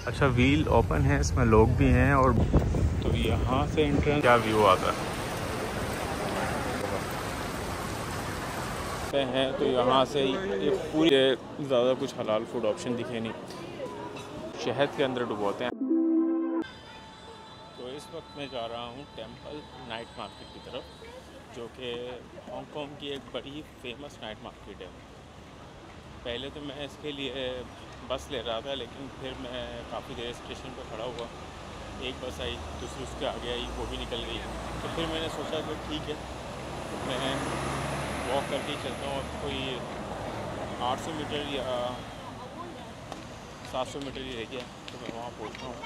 अच्छा wheel open है, इसमें लोग भी हैं। और तो यहाँ से एंट्रेंस क्या व्यू आता है तो यहाँ से ये पूरी ज़्यादा कुछ हलाल फूड ऑप्शन दिखे नहीं, शहद के अंदर डुबोते हैं। तो इस वक्त मैं जा रहा हूँ टेंपल नाइट मार्केट की तरफ, जो कि हांगकांग की एक बड़ी फेमस नाइट मार्केट है। पहले तो मैं इसके लिए बस ले रहा था, लेकिन फिर मैं काफ़ी देर स्टेशन पर खड़ा हुआ, एक बस आई, दूसरी उसके आगे आई, वो भी निकल गई। तो फिर मैंने सोचा कि ठीक है मैं वॉक करके ही चलता हूँ। और कोई 800 मीटर या 700 मीटर ही रह गया, तो मैं वहाँ पहुँचता हूँ,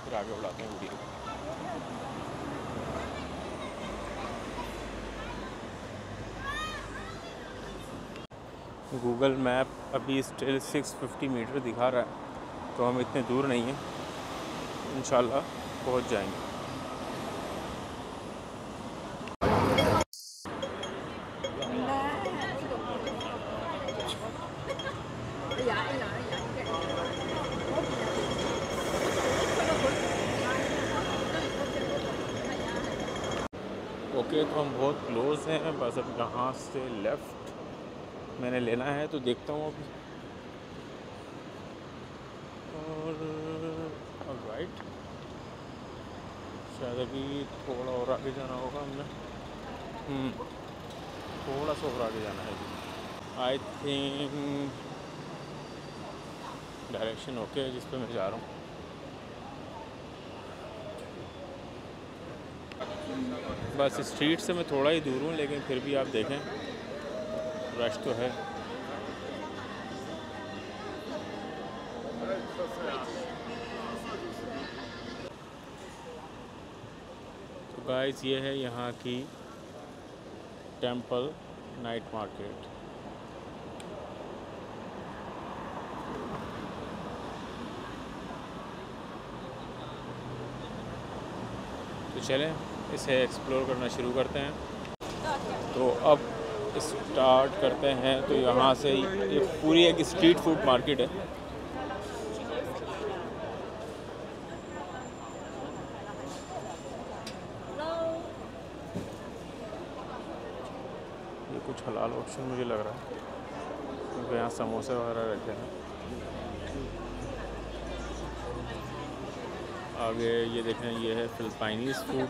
फिर आगे बढ़ाते हैं वीडियो। गूगल मैप अभी स्टिल 650 मीटर दिखा रहा है, तो हम इतने दूर नहीं हैं, इंशाल्लाह पहुँच जाएंगे। ओके, तो हम बहुत क्लोज़ हैं, बस अब यहाँ से लेफ़्ट मैंने लेना है, तो देखता हूँ अभी। और राइट, शायद अभी थोड़ा और आगे जाना होगा हमने। थोड़ा सा और आगे जाना है अभी। आई थिंक डायरेक्शन ओके है जिस पे मैं जा रहा हूँ। बस स्ट्रीट से मैं थोड़ा ही दूर हूँ, लेकिन फिर भी आप देखें रश तो है। तो गाइस ये है यहाँ की टेंपल नाइट मार्केट। तो चलें इसे एक्सप्लोर करना शुरू करते हैं। तो अब स्टार्ट करते हैं। तो यहाँ से ये पूरी एक स्ट्रीट फूड मार्केट है। ये कुछ हलाल ऑप्शन मुझे लग रहा है, क्योंकि यहाँ समोसे वगैरह रखे हैं। आगे ये देखें, ये है फिलिपाइनीज़ फूड,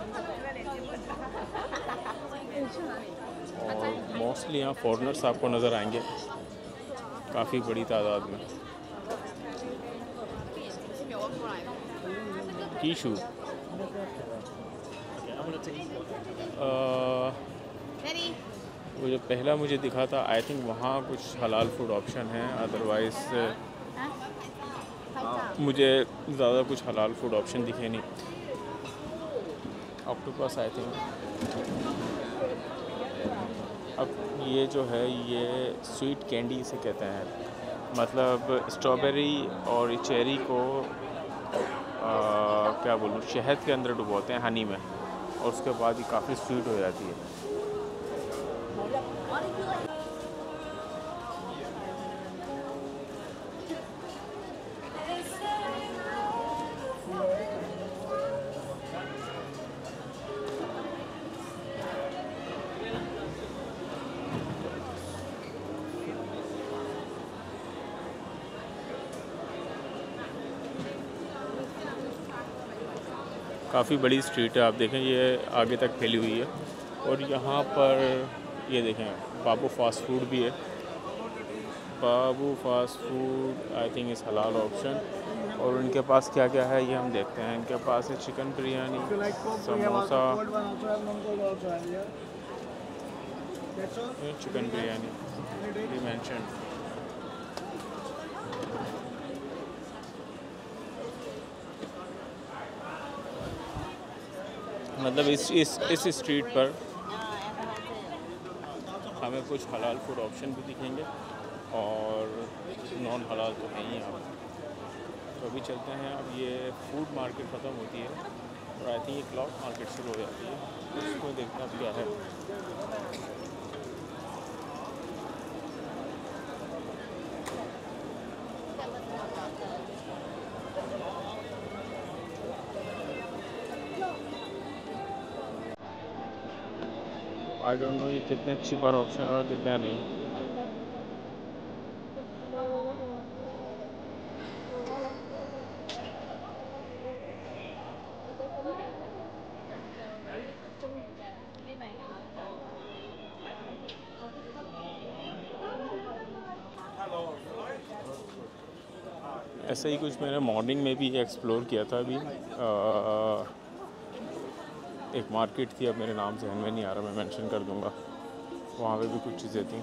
और मोस्टली यहाँ फॉरेनर्स आपको नज़र आएंगे काफ़ी बड़ी तादाद में। कीशू वो जो पहला मुझे दिखा था, आई थिंक वहाँ कुछ हलाल फूड ऑप्शन है, अदरवाइज़ मुझे ज़्यादा कुछ हलाल फूड ऑप्शन दिखे नहीं। Octopus I think. अब ये जो है ये स्वीट कैंडी से कहते हैं, मतलब स्ट्रॉबेरी और चेरी को क्या बोलूँ, शहद के अंदर डुबोते हैं, हनी में, और उसके बाद ये काफ़ी स्वीट हो जाती है। काफ़ी बड़ी स्ट्रीट है, आप देखें ये आगे तक फैली हुई है। और यहाँ पर ये देखें बाबू फास्ट फूड भी है। बाबू फास्ट फूड आई थिंक इस हलाल ऑप्शन। और उनके पास क्या क्या है ये हम देखते हैं। इनके पास है chicken biryani, samosa, chicken biryani mention. मतलब इस स्ट्रीट पर हमें कुछ हलाल फूड ऑप्शन भी दिखेंगे और नॉन हलाल तो है ही यहाँ। तो अभी चलते हैं। अब ये फूड मार्केट ख़त्म होती है और आई थिंक ये क्लॉथ मार्केट शुरू हो जाती है, उसको देखते हैं क्या है। आई डोंट नो ये कितने चीपर ऑप्शन और कितने नहीं। ऐसे ही कुछ मैंने मॉर्निंग में भी एक्सप्लोर किया था अभी। एक मार्केट थी, अब मेरे नाम ज़हन में नहीं आ रहा, मैं मेंशन कर दूंगा। वहाँ पे भी कुछ चीज़ें थी,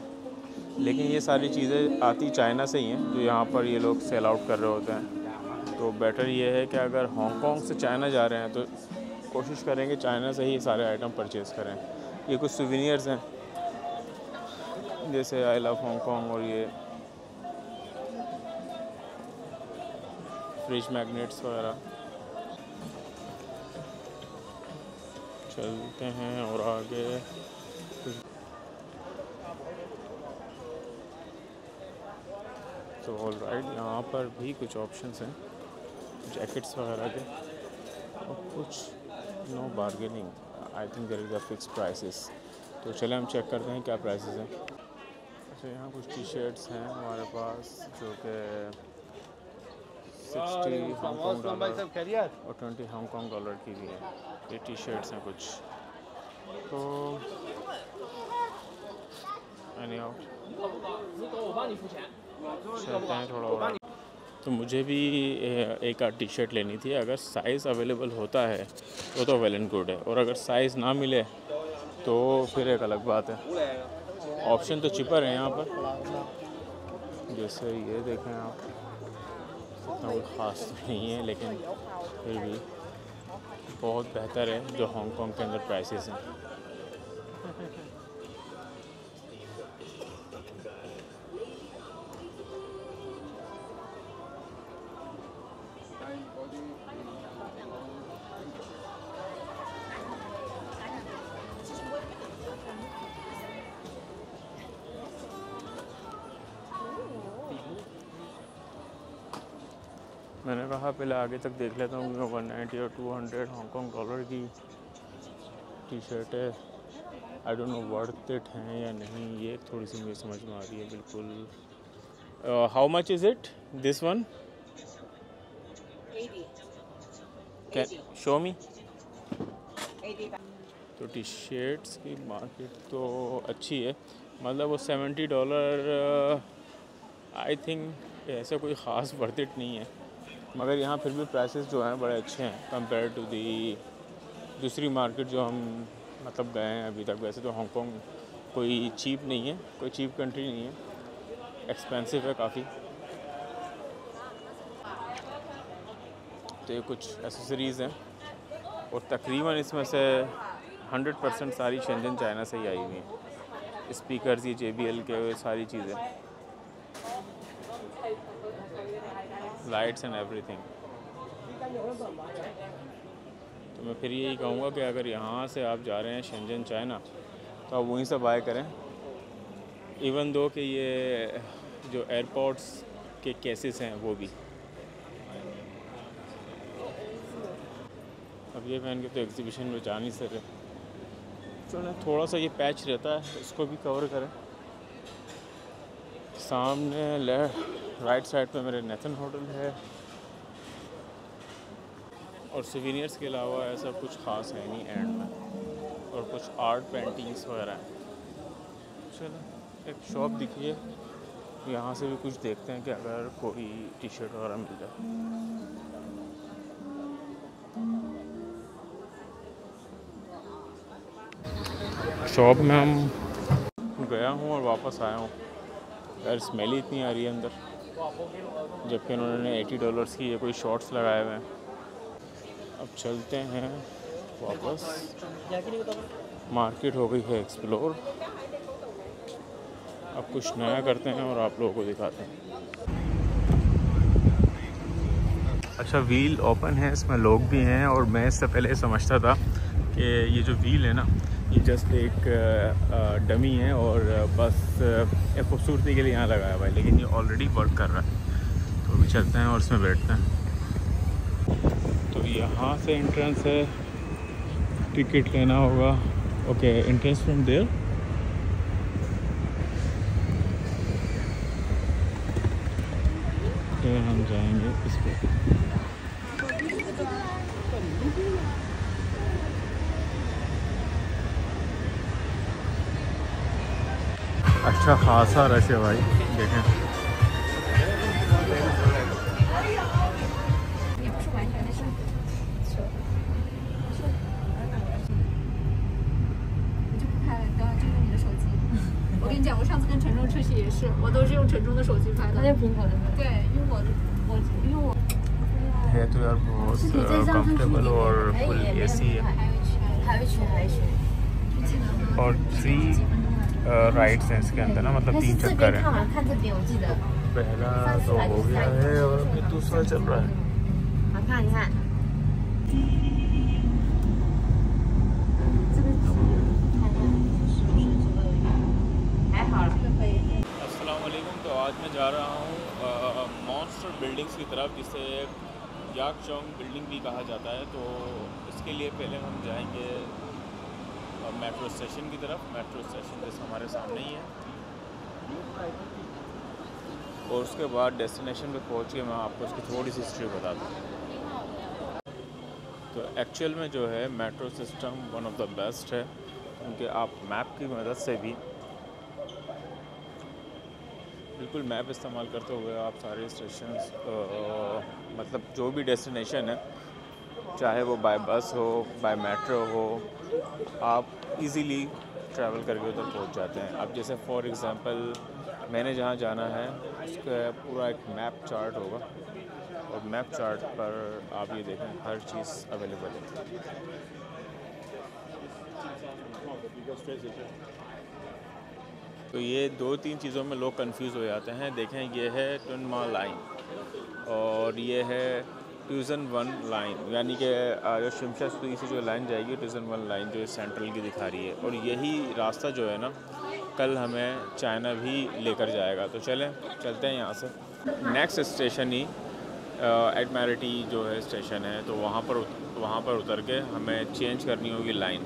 लेकिन ये सारी चीज़ें आती चाइना से ही हैं, जो यहाँ पर ये लोग सेल आउट कर रहे होते हैं। तो बेटर ये है कि अगर हांगकांग से चाइना जा रहे हैं तो कोशिश करेंगे चाइना से ही सारे आइटम परचेज़ करें। ये कुछ सुवेनियर्स हैं, जैसे आई लव हांगकांग और ये फ्रिज मैग्नेट्स वगैरह। चलते हैं और आगे। तो ऑल राइट, यहाँ पर भी कुछ ऑप्शंस हैं जैकेट्स वगैरह के, और कुछ no bargaining. I think there is a fix prices. तो चले हम चेक करते हैं क्या प्राइसेस हैं। अच्छा, यहाँ कुछ टी शर्ट्स हैं हमारे पास जो कि 60 हांगकांग डॉलर और 20 हांगकांग डॉलर की भी है। ये टी शर्ट्स हैं कुछ। तो चलते हैं थोड़ा और। तो मुझे भी एक आध टी शर्ट लेनी थी। अगर साइज़ अवेलेबल होता है तो वेल एंड गुड है, और अगर साइज़ ना मिले तो फिर एक अलग बात है। ऑप्शन तो चिपर है यहाँ पर, जैसे ये देखें आप, इतना कोई ख़ास तो नहीं है, लेकिन फिर भी बहुत बेहतर है जो हांगकांग के अंदर प्राइसेस हैं। मैंने कहा पहले आगे तक देख लेता हूँ, 190 और 200 हांगकांग डॉलर की टी शर्ट है। I don't know worth it हैं या नहीं, ये थोड़ी सी मुझे समझ में आ रही है बिल्कुल। How much is it this one? 80 show मी। तो टी शर्ट्स की मार्केट तो अच्छी है, मतलब वो $70 आई थिंक ऐसा कोई ख़ास वर्थ इट नहीं है, मगर यहाँ फिर भी प्राइसेस जो हैं बड़े अच्छे हैं कंपेयर टू दी दूसरी मार्केट जो हम मतलब गए हैं अभी तक। वैसे तो हांगकांग कोई चीप नहीं है, कोई चीप कंट्री नहीं है, एक्सपेंसिव है काफ़ी। तो ये कुछ एसेसरीज़ हैं, और तकरीबन इसमें से 100% सारी शेंजन चाइना से ही आई हुई हैं। स्पीकर्स, ये JBL के सारी चीज़ें, लाइट्स एंड एवरीथिंग। तो मैं फिर यही कहूँगा कि अगर यहाँ से आप जा रहे हैं शेंजन चाइना तो आप वहीं से बाय करें। इवन दो कि ये जो एयरपोर्ट्स के केसेस हैं वो भी, अब ये पहन के तो एग्जीबिशन में जा नहीं सके, चलो थोड़ा सा ये पैच रहता है इसको भी कवर करें। सामने राइट साइड पे मेरे नेथन होटल है, और सुवेनियर्स के अलावा ऐसा कुछ ख़ास है नहीं एंड में, और कुछ आर्ट पेंटिंग्स वगैरह हैं। चलो एक शॉप दिखी है, यहाँ से भी कुछ देखते हैं कि अगर कोई टी शर्ट वगैरह मिल जाए। शॉप में हम गया हूँ और वापस आया हूँ, यार स्मेल ही इतनी आ रही है अंदर, जबकि उन्होंने $80 की ये कोई शॉर्ट्स लगाए हुए हैं। अब चलते हैं वापस, मार्केट हो गई है एक्सप्लोर, अब कुछ नया करते हैं और आप लोगों को दिखाते हैं। अच्छा, व्हील ओपन है, इसमें लोग भी हैं, और मैं इससे पहले समझता था कि ये जो व्हील है ना ये जस्ट एक डमी है और बस खूबसूरती के लिए यहाँ लगाया हुआ है, लेकिन ये ऑलरेडी वर्क कर रहा है। तो अभी चलते हैं और इसमें बैठते हैं। तो यहाँ से एंट्रेंस है, टिकट लेना होगा ओके, एंट्रेंस फ्रॉम देयर। तो हम जाएंगे इस पर। अच्छा खासा रश है भाई, देखें।我上次跟陈忠出去也是，我都是用陈忠的手机拍的。他用苹果的。对，用我है तो यार बहुत कंफर्टेबल और फुल एसी है। और 3 राइड्स हैं इसके अंदर ना, मतलब 3 चक्कर हैं। पहला तो हो गया है और अभी दूसरा चल रहा है। अस्सलाम वालेकुम। तो आज मैं जा रहा हूँ मॉन्स्टर बिल्डिंग्स की तरफ, जिसे याकचोंग बिल्डिंग भी कहा जाता है। तो इसके लिए पहले हम जाएंगे मेट्रो स्टेशन की तरफ। मेट्रो स्टेशन जैसे हमारे सामने ही है। और उसके बाद डेस्टिनेशन पे पहुँच के मैं आपको उसकी थोड़ी सी हिस्ट्री बता दूँ। तो एक्चुअल में जो है metro system one of the best है, क्योंकि आप मैप की मदद से भी बिल्कुल मैप इस्तेमाल करते हुए आप सारे स्टेशंस मतलब जो भी डेस्टिनेशन है, चाहे वो बाय बस हो बाय मेट्रो हो, आप इजीली ट्रैवल करके उधर पहुंच जाते हैं। अब जैसे फॉर एग्ज़ाम्पल मैंने जहाँ जाना है उसका पूरा एक मैप चार्ट होगा, और मैप चार्ट पर आप ये देखें हर चीज़ अवेलेबल है। तो ये 2-3 चीज़ों में लोग कंफ्यूज हो जाते हैं। देखें, ये है ट्विन मा लाइन और ये है ट्यूज़न 1 लाइन, यानी कि जो शिमशा सुई से जो लाइन जाएगी ट्यूज़न 1 लाइन जो सेंट्रल की दिखा रही है। और यही रास्ता जो है ना कल हमें चाइना भी लेकर जाएगा। तो चलते हैं यहाँ से। नेक्स्ट स्टेशन ही एडमिरल्टी जो है स्टेशन है, तो वहाँ पर उतर के हमें चेंज करनी होगी लाइन,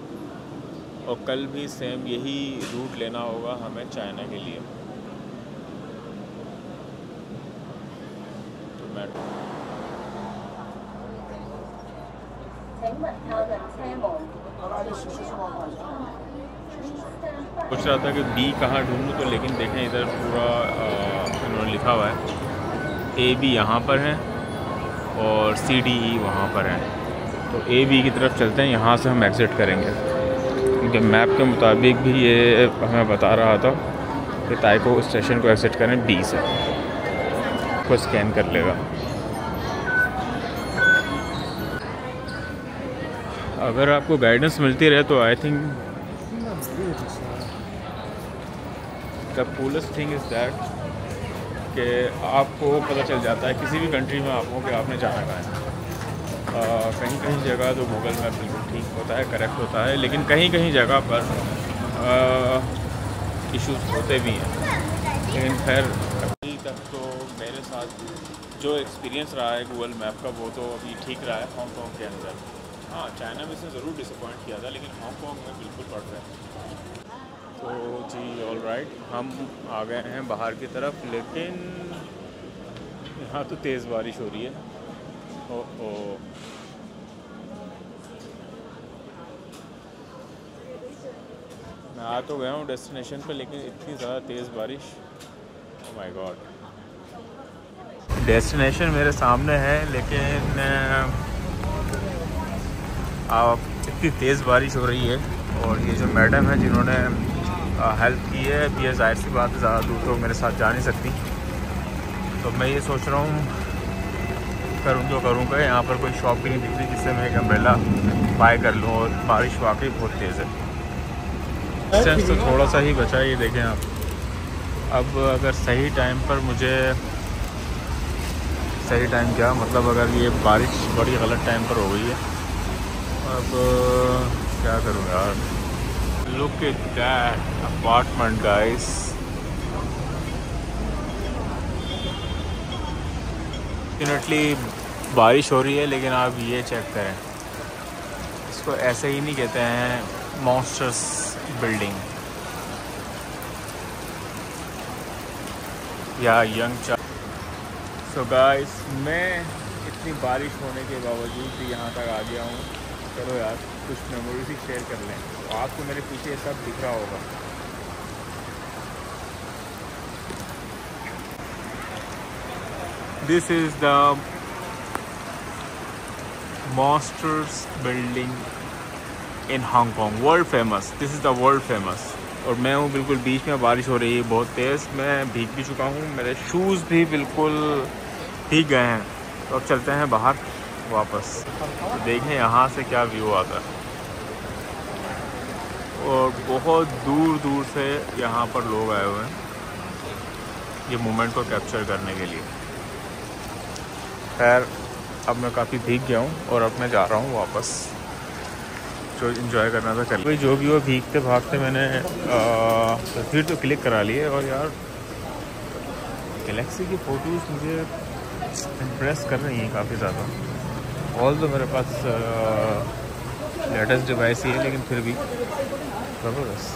और कल भी सेम यही रूट लेना होगा हमें चाइना के लिए। तो मैं सोच रहा था कि बी कहाँ ढूंढूं, तो लेकिन देखें इधर पूरा उन्होंने लिखा हुआ है ए बी यहाँ पर है और सी डी ई वहाँ पर है। तो ए बी की तरफ चलते हैं, यहाँ से हम एग्ज़िट करेंगे, क्योंकि मैप के मुताबिक भी ये हमें बता रहा था कि ताइको स्टेशन को एग्ज़िट करें बी से, को स्कैन कर लेगा। अगर आपको गाइडेंस मिलती रहे तो I think the coolest thing is that कि आपको पता चल जाता है किसी भी कंट्री में आपको कि आपने जाना कहाँ है। कहीं जगह तो गूगल मैप बिल्कुल ठीक होता है, करेक्ट होता है, लेकिन कहीं जगह पर इश्यूज होते भी हैं। लेकिन खैर अभी तक तो मेरे साथ जो एक्सपीरियंस रहा है गूगल मैप का वो तो अभी ठीक रहा है हांगकॉन्ग के अंदर। हाँ, चाइना में से ज़रूर डिसअपॉइंट किया था, लेकिन हांगकॉन्ग में बिल्कुल परफेक्ट है। तो जी ऑल राइट, हम आ गए हैं बाहर की तरफ, लेकिन यहाँ तो तेज़ बारिश हो रही है। ओह, मैं आ तो गया हूँ डेस्टिनेशन पे, लेकिन इतनी ज़्यादा तेज़ बारिश, ओह माय गॉड। डेस्टिनेशन मेरे सामने है, लेकिन इतनी तेज़ बारिश हो रही है। और ये जो मैडम है जिन्होंने हेल्प की है, अब ये ज़ाहिर सी बात है ज़्यादा दूर तो मेरे साथ जा नहीं सकती, तो मैं ये सोच रहा हूँ करूँगा यहाँ पर कोई शॉप भी नहीं दिख रही जिससे मैं एक अम्ब्रेला बाय कर लूँ, और बारिश वाकई बहुत तेज़ है। डिस्टेंस तो थोड़ा सा ही बचा है, ये देखें आप। अब अगर सही टाइम पर मुझे, सही टाइम क्या मतलब, अगर ये बारिश बड़ी गलत टाइम पर हो गई है, अब क्या करूँ यार। Look at that apartment guys, definitely बारिश हो रही है, लेकिन आप ये चेक करें, इसको ऐसे ही नहीं कहते हैं मॉन्स्टर्स बिल्डिंग या यंग चाइल्ड। सो गाइस, मैं इतनी बारिश होने के बावजूद भी यहाँ तक आ गया हूँ। चलो यार, कुछ मेमोरीज ही शेयर कर लें। तो आपको मेरे पीछे सब दिख रहा होगा। This is the monsters building in Hong Kong, world famous. This is the world famous. और मैं हूँ बिल्कुल बीच में, बारिश हो रही है बहुत तेज़। मैं भीग भी चुका हूँ, मेरे शूज़ भी बिल्कुल भीग गए हैं। तो अब चलते हैं बाहर वापस, तो देखें यहाँ से क्या व्यू आता है। और बहुत दूर दूर से यहाँ पर लोग आए हुए हैं ये मोमेंट को कैप्चर करने के लिए। खैर, अब मैं काफ़ी भीग गया हूँ और अब मैं जा रहा हूँ वापस। जो इन्जॉय करना था चलिए। भाई जो भी हो, भीगते भागते मैंने तस्वीर तो क्लिक करा ली है। और यार, गैलेक्सी की फ़ोटोज़ मुझे इम्प्रेस कर रही हैं काफ़ी ज़्यादा। ऑल तो मेरे पास लेटेस्ट डिवाइस ही है, लेकिन फिर भी ज़बरदस्त।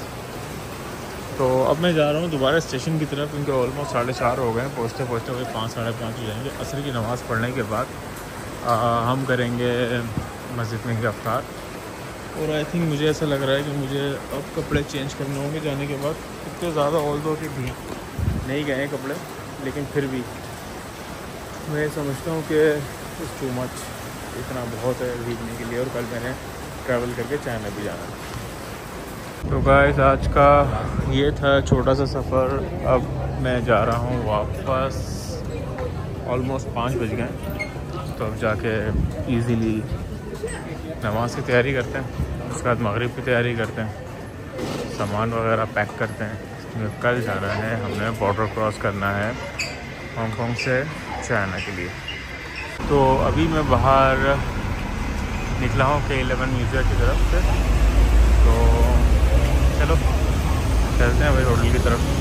तो अब मैं जा रहा हूँ दोबारा स्टेशन की तरफ, क्योंकि ऑलमोस्ट 4:30 हो गए हैं। पहुँचते पहुँचते वही 5 साढ़े 5 हो जाएंगे। असर की नमाज़ पढ़ने के बाद हम करेंगे मस्जिद में ही अफ्तार। और आई थिंक मुझे ऐसा लग रहा है कि मुझे अब कपड़े चेंज करने होंगे जाने के बाद। इतने ज़्यादा ऑल दो कि भीग नहीं गए हैं कपड़े, लेकिन फिर भी मैं समझता हूँ कि इट्स टू मच, इतना बहुत है भीगने के लिए। और कल मैंने ट्रैवल करके चाइना भी जाना है। तो गाइस, आज का ये था छोटा सा सफ़र। अब मैं जा रहा हूँ वापस। ऑलमोस्ट 5 बज गए। तो अब जाके इजीली नमाज की तैयारी करते हैं, उसके बाद मगरिब की तैयारी करते हैं, सामान वगैरह पैक करते हैं। कल जाना है हमने, बॉर्डर क्रॉस करना है हांगकांग से चाइना के लिए। तो अभी मैं बाहर निकला हूँ K11 म्यूज़ियम की तरफ से। तो चलो चलते हैं भाई होटल की तरफ।